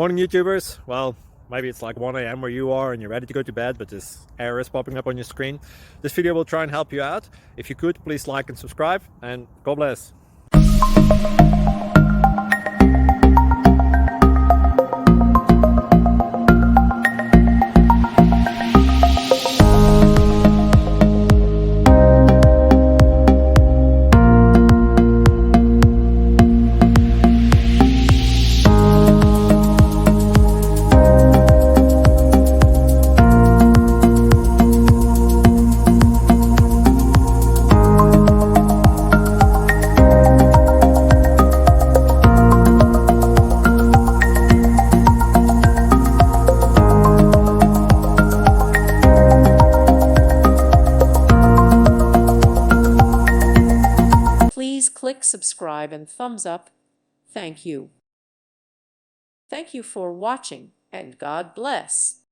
Morning YouTubers. Well, maybe it's like 1 a.m. where you are and you're ready to go to bed, but this error is popping up on your screen. This video will try and help you out. If you could, please like and subscribe, and God bless. Please click subscribe and thumbs up. Thank you. Thank you for watching, and God bless.